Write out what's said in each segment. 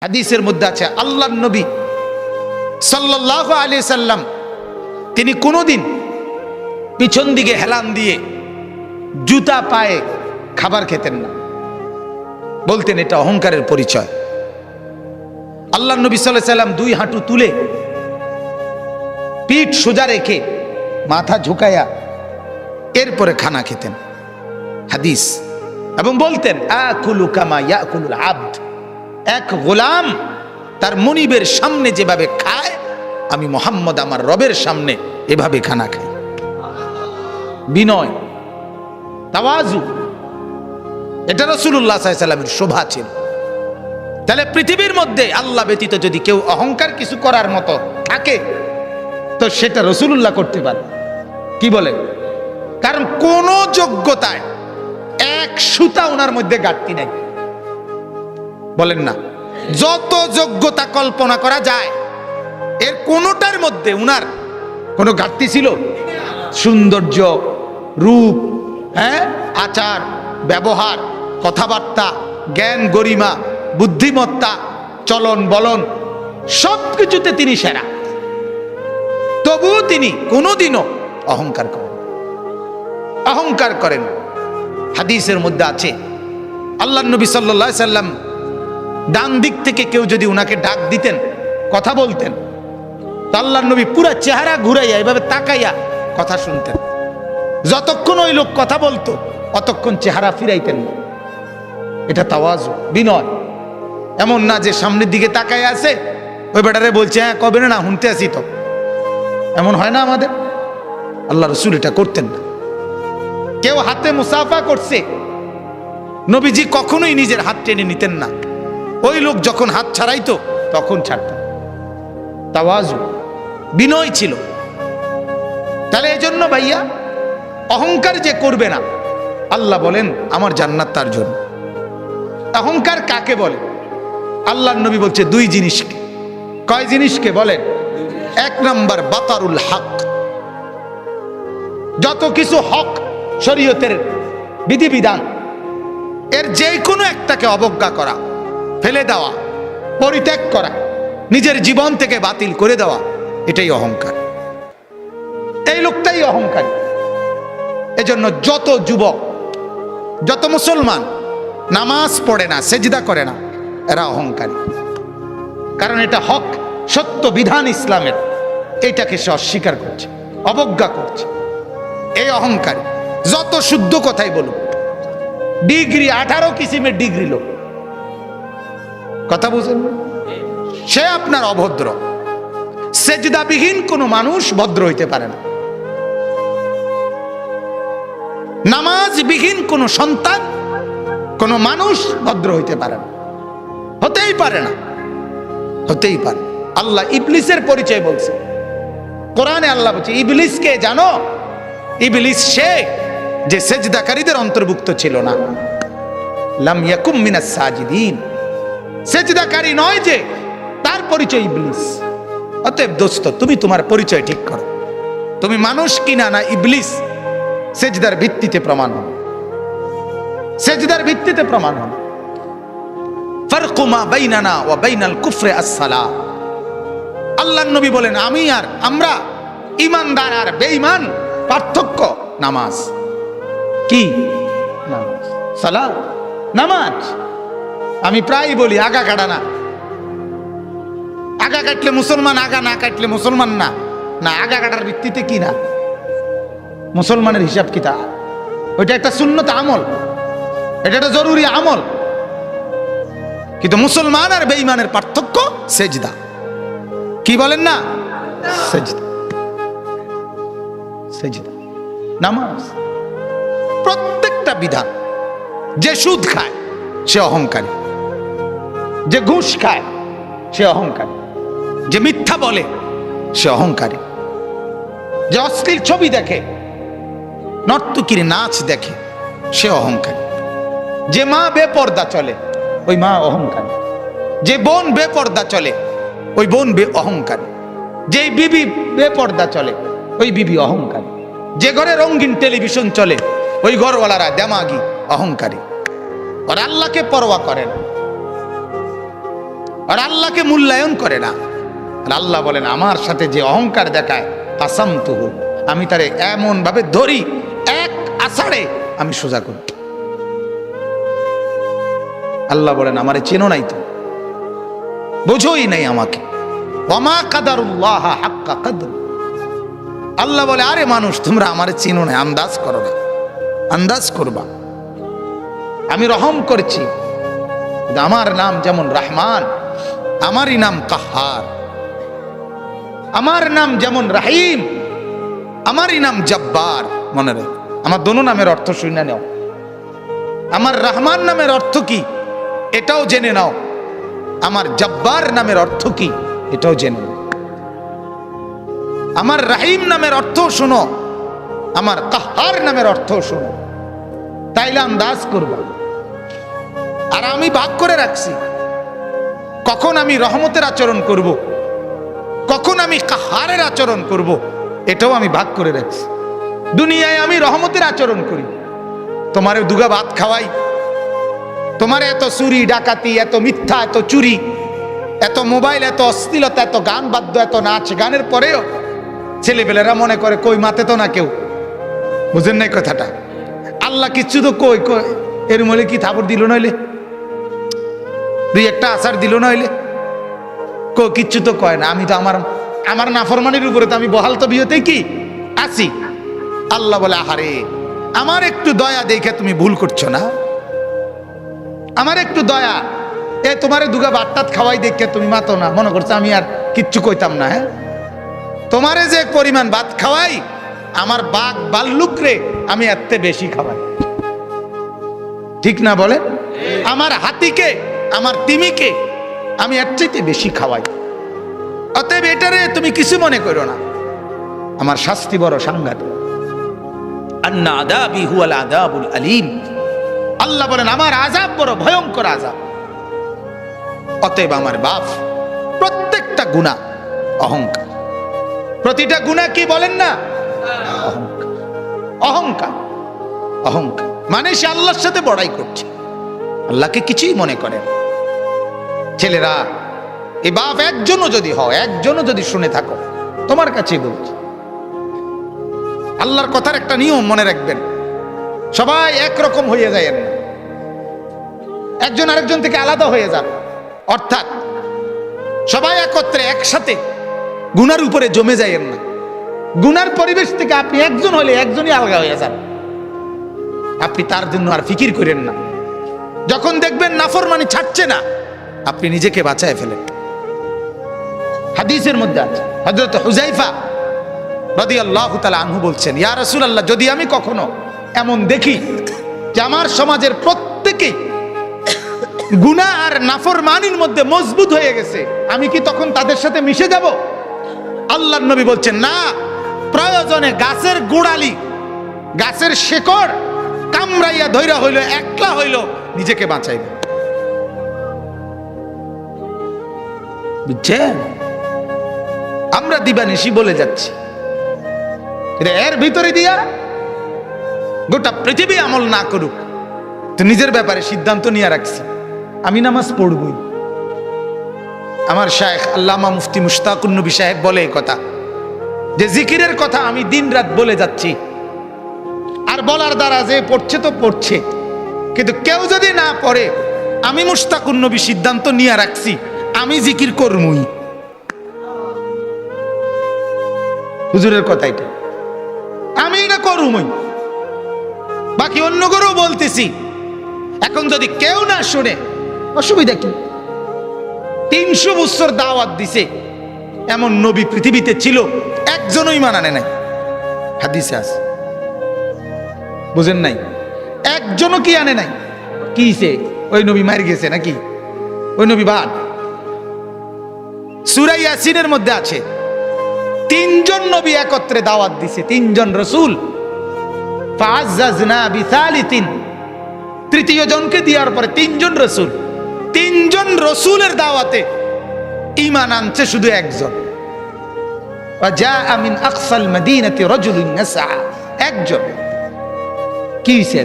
হাদিসের মধ্যে আছে আল্লাহর নবী সাল্লাল্লাহু আলাইহি সাল্লাম তিনি কোনোদিন পিছন দিকে হেলান দিয়ে জুতা পায়ে খাবার খেতেন না, বলতেন এটা অহংকারের পরিচয়। আল্লাহর নবী সাল্লাল্লাহু আলাইহি সাল্লাম দুই হাঁটু তুলে পিঠ সোজা রেখে মাথা ঝুঁকায়া এরপরে খানা খেতেন, হাদিস। এবং বলতেন আকুলু কামা ইয়াকুলুল আবদ, এক গোলাম তার মনিবের সামনে যেভাবে খায় আমি মুহাম্মদ আমার রবের সামনে এভাবে খানা খাই। বিনয়, তাওয়াজু, এটা রাসূলুল্লাহ সাল্লাল্লাহু আলাইহি সাল্লামের শোভা ছিল। তাহলে পৃথিবীর মধ্যে আল্লাহ ব্যতীত যদি কেউ অহংকার কিছু করার মতো থাকে তো সেটা রাসূলুল্লাহ করতে পারে। কি বলে? কারণ কোন যোগ্যতায় এক সুতা ওনার মধ্যে ঘাটতি নাই, বলেন না? যত যোগ্যতা কল্পনা করা যায় এর কোনটার মধ্যে উনার কোনো ঘাটতি ছিল? সৌন্দর্য, রূপ, আচার ব্যবহার, কথাবার্তা, জ্ঞান গরিমা, বুদ্ধিমত্তা, চলন বলন সবকিছুতে তিনি সেরা। তবুও তিনি কোনোদিনও অহংকার করেন। হাদিসের মধ্যে আছে আল্লাহর নবী সাল্লাল্লাহু আলাইহি সাল্লাম ডান দিক থেকে কেউ যদি উনাকে ডাক দিতেন, কথা বলতেন, তো আল্লাহর নবী পুরা চেহারা ঘুরাইয়া এভাবে তাকাইয়া কথা শুনতেন। যতক্ষণ ওই লোক কথা বলতো অতক্ষণ চেহারা ফিরাইতেন না। এটা তাওয়াজু, বিনয়। এমন না যে সামনের দিকে তাকাইয়া আছে, ওই বেটারে বলছে হ্যাঁ কবে না শুনতে আসি, তো এমন হয় না আমাদের। আল্লাহ রাসূল এটা করতেন না। কেউ হাতে মুসাফা করছে, নবীজি কখনোই নিজের হাত টেনে নিতেন না, ওই লোক যখন হাত ছাড়াইতো তখন ছাড়তেন। তাওয়াজু, বিনয় ছিল। তাহলে এই জন্য ভাইয়া অহংকার যে করবে না, আল্লাহ বলেন আমার জান্নাত তার জন্য। অহংকার কাকে বলে? আল্লাহর নবী বলছে দুই জিনিসকে। কয় জিনিসকে বলেন? এক নাম্বার বাতারুল হক, যত কিছু হক শরীয়তের বিধিবিধান এর যে কোনো একটাকে অবজ্ঞা করা, ফেলে দেওয়া, পরিত্যাগ করা, নিজের জীবন থেকে বাতিল করে দেওয়া, এটাই অহংকার। এই লোকটাই অহংকারী। এজন্য যত যুবক, যত মুসলমান নামাজ পড়ে না, সেজদা করে না, এরা অহংকারী। কারণ এটা হক, সত্য বিধান ইসলামের, এইটাকে সে অস্বীকার করছে, অবজ্ঞা করছে। এই অহংকারী। যত শুদ্ধ কথাই বলুক, ডিগ্রি 18 কিসিমের ডিগ্রি লোক, কথা বুঝেন, সে আপনার অভদ্র। সেজদাবিহীন কোনো মানুষ ভদ্র হইতে পারে না। নামাজবিহীন কোনো সন্তান, কোনো মানুষ ভদ্র হইতে পারে না, হতেই পারে না, হতেই পারে। আল্লাহ ইবলিসের পরিচয় বলছে কোরআনে। আল্লাহ বলছে ইবলিসকে জানো? ইবলিস সে যে সেজদাকারীদের অন্তর্ভুক্ত ছিল না। লাম ইয়াকুম মিনাস সাজিদিন, সেজদাকারী নয় যে, তার পরিচয় ইবলিস। অতএব দোস্ত, তুমি তোমার পরিচয় ঠিক করো। তুমি মানুষ কিনা না ইবলিস, সেজদার ভিত্তিতে প্রমাণ হন, সেজদার ভিত্তিতে প্রমাণ হন। ফারকু মা বাইনানা ওয়া বাইনাল কুফরি আস-সালাহ। আল্লাহর নবী বলেন আমি আর আমরা, ঈমানদার আর বেঈমান পার্থক্য নামাজ। কি? নামাজ, সালাত, নামাজ। আমি প্রায় বলি আগা কাটা না। আগা কাটলে মুসলমান, আগা না কাটলে মুসলমান না। না, আগা কাটার ভিত্তিতে কি না মুসলমানের হিসাব কিতাব। ওইটা একটা সুন্নত আমল, এটা একটা জরুরি আমল। কিন্তু মুসলমান আর বেঈমানের পার্থক্য সেজদা। কি বলেন না? সেজদা, সেজদা, নামাজ। প্রত্যেকটা বিধান। যে সুদ খায় সে অহংকারী, যে ঘুষ খায় সে অহংকারী, যে মিথ্যা বলে সে অহংকারী, যে অশ্লীল ছবি দেখে, নর্তকীর নাচ দেখে সে অহংকারী, যে মা বেপর্দা চলে ওই মা অহংকারী, যে বোন বেপর্দা চলে ওই বোন অহংকারী, যে বিবি বেপর্দা চলে ওই বিবি অহংকারী, যে ঘরে রঙিন টেলিভিশন চলে ওই ঘরওয়ালারা দেমাগি, অহংকারী। আর আল্লাহকে পরোয়া করেন। আর আল্লাহকে মূল্যায়ন করে না। আর আল্লাহ বলেন আমার সাথে যে অহংকার দেখায় কাসামতুহু, আমি তারে এমন ভাবে ধরি এক আষাঢ়ে আমি সোজা করি। আল্লাহ বলেন আমারে চেনো নাই, তো বোঝোই নাই আমাকে। ওয়ামা কাদারুল্লাহ হাক্কা কদর। আল্লাহ বলে আরে মানুষ তোমরা আমারে চিনো না, আন্দাজ করো না, আন্দাজ করবা। আমি রহম করছি, আমার নাম যেমন রহমান, আমারই নাম কাহার। আমার নাম যেমন রাহিম, আমারই নাম জব্বার। মনে রাখ, আমার দোনো নামের অর্থ শুনে নাও। আমার রহমান নামের অর্থ কি এটাও জেনে নাও, আমার জব্বার নামের অর্থ কি এটাও জেনে নাও। আমার রাহিম নামের অর্থ শোনো, আমার কাহার নামের অর্থ শোনো, তাইলে আন্দাজ করবা। আর আমি ভাগ করে রাখছি কখন আমি রহমতের আচরণ করব, কখন আমি কাহারের আচরণ করব, এটাও আমি ভাগ করে রাখছি। দুনিয়ায় আমি রহমতের আচরণ করি, তোমারে দুগা ভাত খাওয়াই, তোমার এত চুরি ডাকাতি, এত মিথ্যা, এত চুরি, এত মোবাইল, এত অশ্লীলতা, এত গান বাদ্য, এত নাচ গানের পরেও ছেলেপেলেরা মনে করে কই মাতে তো না কেউ। বুঝেন নাই কথাটা? আল্লাহ কিচ্ছু তো কই কই এর মলে কি থাপড় দিল নইলে, দুই একটা আচার দিল নইলে, কিচ্ছু তো কয় না। আমি তো আমার নাফরমানির উপরে তো আমি বহাল তো বিয়েতেই কি আছি। আল্লাহ বলে আহারে আমার একটু দয়া দেখে তুমি ভুল করছো না, আমার একটু দয়া, এ তোমারে দুগা বাট্টাত খাওয়াই দেখে তুমি মাতো না, মনে করছো আমি আর কিচ্ছু কইতাম না। হ্যাঁ, তোমারে যে পরিমাণ ভাত খাওয়াই, আমার বাঘ বাল্লুক রে আমি এত বেশি খাওয়াই, ঠিক না বলে? আমার হাতিকে, আমার তিমিকে আমি এর চাইতে বেশি খাওয়াই। অতএব এটারে তুমি কিছু মনে করো না, আমার শাস্তি বড় সাংঘাতিক। আন্না আযাবি হুয়াল আযাবুল আলীম। আল্লাহ বলেন আমার আযাব বড় ভয়ঙ্কর আযাব। অতএব আমার বাপ প্রত্যেকটা গুনাহ অহংকার, প্রতিটা গুনাহ কি বলেন না অহংকার, অহংকার, অহংকার মানে সে আল্লাহর সাথে বড়াই করছে, আল্লাহকে কিছুই মনে করে না। ছেলেরা এই বাপ একজনও যদি হয়, একজনও যদি শুনে থাকো, তোমার কাছেই বলছি, আল্লাহর কথার একটা নিয়ম মনে রাখবেন, সবাই একরকম হয়ে যায় না, একজন আরেকজন থেকে আলাদা হয়ে যান। অর্থাৎ সবাই একত্রে একসাথে গুনার উপরে জমে যায় না। গুনার পরিবেশ থেকে আপনি একজন হলে একজনই আলাদা হয়ে যান, আপনি তার জন্য আর ফিকির করেন না। যখন দেখবেন নাফরমানি ছাড়ছে না, আপনি নিজেকে বাঁচায় ফেলেন। হাদিসের মধ্যে আছে, হযরত হুযায়ফা রাদিয়াল্লাহু তাআলা আনহু বলছেন, ইয়া রাসূলুল্লাহ, যদি আমি কখনো এমন দেখি যে আমার সমাজের প্রত্যেকেই গুনাহ আর নাফরমানির মধ্যে মজবুত হয়ে গেছে, আমি কি তখন তাদের সাথে মিশে যাব? আল্লাহর নবী বলছেন না, প্রয়োজনে গাছের গোড়ালি, গাছের শেকড় কামড়াইয়া ধইরা হইল, একলা হইল, নিজেকে বাঁচাইবে। বুঝছেন? আমরা দিবানিশি বলে যাচ্ছি, এর ভিতরে দিয়া গোটা পৃথিবী আমল না করুক, তো নিজের ব্যাপারে সিদ্ধান্ত নিয়ে রাখছি আমি নামাজ পড়বই। আমার শায়েখ আল্লামা মুফতি মুশতাকুন নবী সাহেব বলে এই কথা, যে জিকিরের কথা আমি দিন রাত বলে যাচ্ছি, আর বলার দ্বারা যে পড়ছে তো পড়ছে, কিন্তু কেউ যদি না পড়ে, আমি মুশতাকুন নবী সিদ্ধান্ত নিয়ে রাখছি আমি জিকির করবই। হুজুরের কথা এটা, আমি না করবই, বাকি অন্য করেও বলতেছি। এখন যদি কেউ না শুনে অসুবিধা কি? 300 বছর দাওয়াত দিছে, এমন নবী পৃথিবীতে ছিল, একজনই মানানে নাই। হাদিসে আছে, বুঝেন নাই? একজনও কি আনে নাই? কিছে ওই নবী মার গেছে নাকি? ওই নবী বাদ। সূরা ইয়াসিনের মধ্যে আছে 3জন নবী একত্রে দাওয়াত দিছে, 3জন রাসূল। ফাআযাযনা বিসালিতিন, তৃতীয় জনকে দেওয়ার পরে 3জন রাসূল, 3জন রাসূলের দাওয়াতে ঈমান আনছে শুধু একজন। ওয়াজাআ মিন আকসাল মাদিনাতি রাজুলুন ইয়াসআ, একজন। কি হইছে?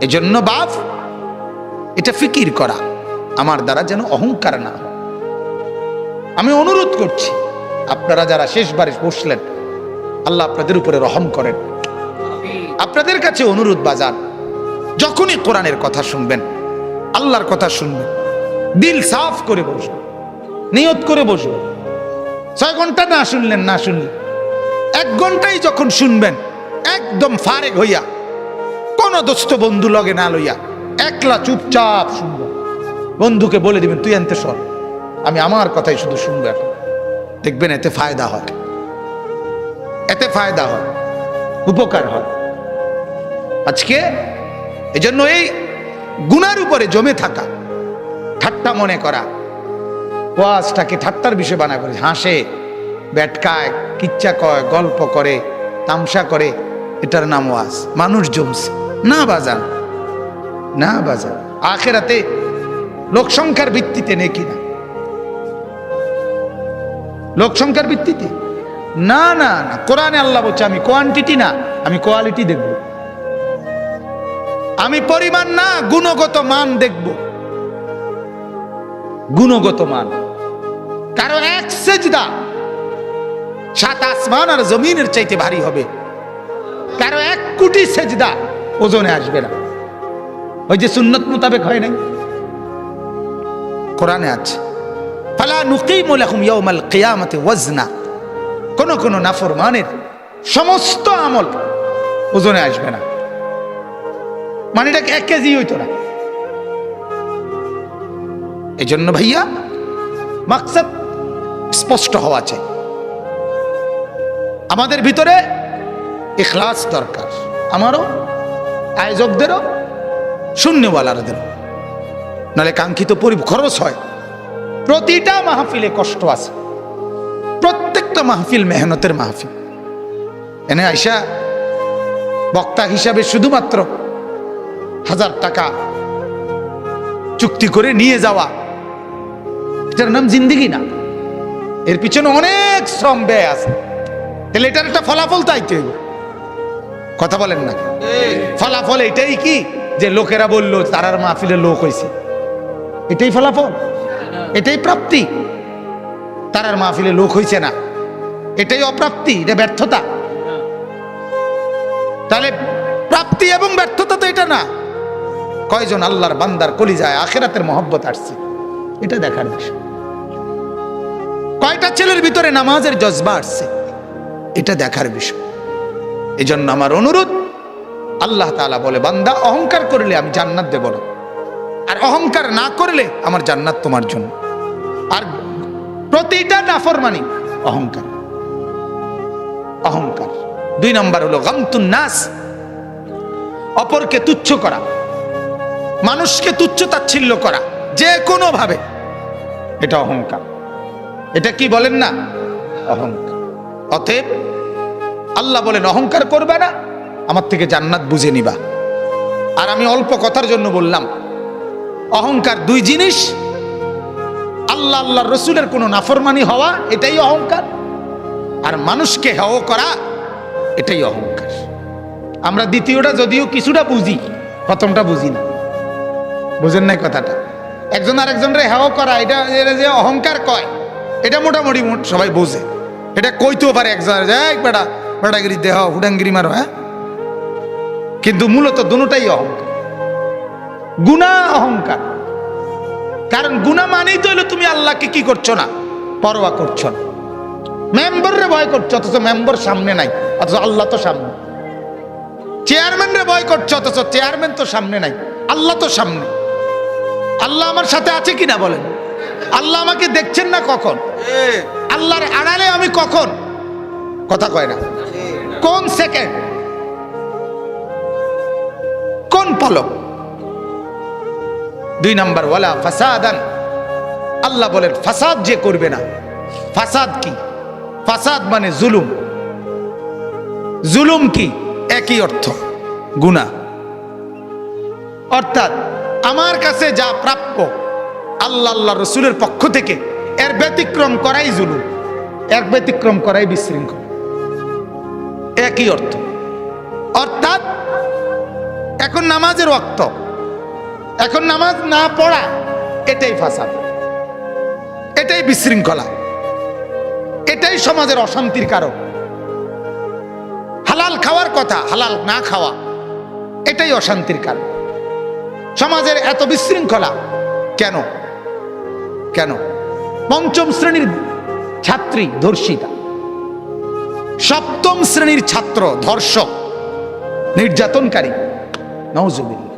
এজন্য বাপ এটা ফিকির করা, আমার দ্বারা যেন অহংকার না হয়। আমি অনুরোধ করছি, আপনারা যারা শেষবারে বসলেন, আল্লাহ আপনাদের উপরে রহম করেন। আপনাদের কাছে অনুরোধ বাজার, যখনই কোরআনের কথা শুনবেন, আল্লাহর কথা শুনবেন, দিল সাফ করে বসবেন, নিয়ত করে বসবেন। 6 ঘন্টা না শুনলেন, 1 ঘন্টাই যখন শুনবেন, একদম ফারেক হইয়া, কোন দোস্ত বন্ধু লগে না লইয়া, একলা চুপচাপ শুনবেন। বন্ধুকে বলে দিবেন, তুই আনতে সর, আমি আমার কথাই শুধু শুনবো। এখন দেখবেন এতে ফায়দা হয়, এতে ফায়দা হয়, উপকার হয়। আজকে এজন্য এই গুনার উপরে জমে থাকা, ঠাট্টা মনে করা, ওয়াজটাকে ঠাট্টার বিষয় বানা করে, হাসে, ব্যাটকায়, কিচ্ছা কয়, গল্প করে, তামসা করে, এটার নাম ওয়াজ। মানুষ জমছে না বাজান, না বাজান। আখেরাতে লোক সংখ্যার ভিত্তিতে নেকি না, লোক সংখ্যার ভিত্তিতে না, না না। কোরআনে আল্লাহ বলছে, আমি কোয়ান্টিটি না, আমি কোয়ালিটি দেখব। আমি পরিমাণ না, গুণগত মান দেখব, গুণগত মান। কারো 1 সেজদা 7 আসমান আর জমিনের চাইতে ভারী হবে, কারো 1 কোটি সেজদা ওজনে আসবে না। ওই যে সুন্নত মোতাবেক হয় নাই, কোরআনে আছে, ফালা নুকিমু লাহুম ইয়াউমাল কিয়ামাতি ওয়াজনা। কোন কোন নাফরমানের সমস্ত আমল ওজনে আসবে না, মানে এটা 1 কেজি হইতো না। এই জন্য ভাইয়া মাকসাদ স্পষ্ট হওয়া চাই। আমাদের ভিতরে ইখলাস দরকার, আমারও, আয়োজকদেরও, শূন্যওয়ালাদেরও, নাহলে কাঙ্ক্ষিত খরচ হয়। প্রতিটা মাহফিলে কষ্ট আছে, প্রত্যেকটা মাহফিল মেহনতের মাহফিল। এনে আইসা বক্তা হিসাবে শুধুমাত্র 1000 টাকা চুক্তি করে নিয়ে যাওয়া, এটার নাম জিন্দেগি না। এর পিছনে অনেক শ্রম ব্যয় আছে। তাহলে এটার একটা ফলাফল চাইতে হইব, কথা বলেন না? ফলাফল এটাই কি যে লোকেরা বললো তারার মাহফিলে লোক হয়েছে, এটাই ফলাফল, এটাই প্রাপ্তি? তারার মাহফিলে লোক হয়েছে না, এটাই অপ্রাপ্তি, এটা ব্যর্থতা। তাহলে প্রাপ্তি এবং ব্যর্থতা তো এটা না। কয়জন আল্লাহর বান্দার কলিজায় আখিরাতের মহব্বত আসছে, এটা দেখার বিষয়। কয়টা ছেলের ভিতরে নামাজের জজবা আসছে, এটা দেখার বিষয়। এই জন্য আমার অনুরোধ, আল্লাহ তাআলা বলে, বান্দা অহংকার করলে আমি জান্নাত দেব না, আর অহংকার না করলে আমার জান্নাত তোমার জন্য। আর প্রতিটা নাফরমানি অহংকার, অহংকার। 2 নম্বর হলো গামতুন নাস, অপরকে তুচ্ছ করা, মানুষকে তুচ্ছ তাচ্ছিল্য করা যে কোনো ভাবে, এটা অহংকার। এটা কি বলেন না? অহংকার। অতএব আল্লাহ বলেন অহংকার করবে না, আমার থেকে জান্নাত বুঝে নিবা। আর আমি অল্প কথার জন্য বললাম, অহংকার 2 জিনিস। আল্লাহ আল্লাহর রসুলের কোনো নাফরমানি হওয়া, এটাই অহংকার। আর মানুষকে হেয় করা, এটাই অহংকার। আমরা দ্বিতীয়টা যদিও কিছুটা বুঝি, প্রথমটা বুঝি না। বুঝেন নাই কথাটা? একজন আরেকজনের হেয় করা, এটা যে অহংকার কয়, এটা মোটামুটি সবাই বোঝে। এটা কইতেও পারে একজন, বেটা বেটাগিরি দেহ হুডাঙ্গিরি মারো, হ্যাঁ। কিন্তু মূলত দুটোটাই অহংকার, গুনাহ অহংকার। কারণ গুনাহ মানেই তো হলো তুমি আল্লাহকে কি করছো না, পরোয়া করছো না। মেম্বাররে ভয় করছো, অথচ মেম্বার সামনে নাই, অথচ আল্লাহ তো সামনে। চেয়ারম্যানরে ভয় করছো, অথচ চেয়ারম্যান তো সামনে নাই, আল্লাহ তো সামনে। আল্লাহ আমার সাথে আছে কিনা বলেন? আল্লাহ আমাকে দেখছেন না কখন? আল্লাহর আড়ালে আমি কখন? কথা কয় না। কোন সেকেন্ড, কোন পলক? 2 নম্বর, ওয়ালা ফাসাদান। আল্লাহ বলেন ফাসাদ যে করবে না। ফাসাদ কি? ফাসাদ মানে জুলুম। জুলুম কি? একই অর্থ, গুনাহ। অর্থাৎ আমার কাছে যা প্রাপ্য আল্লাহ আল্লাহ রসুলের পক্ষ থেকে, এর ব্যতিক্রম করাই জুলুম, এর ব্যতিক্রম করাই বিশৃঙ্খল। একই অর্থ। অর্থাৎ এখন নামাজের ওয়াক্ত, এখন নামাজ না পড়া এটাই ফাসাদ, এটাই বিশৃঙ্খলা, এটাই সমাজের অশান্তির কারণ। হালাল খাওয়ার কথা, হালাল না খাওয়া, এটাই অশান্তির কারণ। সমাজের এত বিশৃঙ্খলা কেন? কেন? পঞ্চম শ্রেণীর ছাত্রী ধর্ষিতা, সপ্তম শ্রেণীর ছাত্র ধর্ষক, নির্যাতনকারী, নাউজুবিল্লাহ।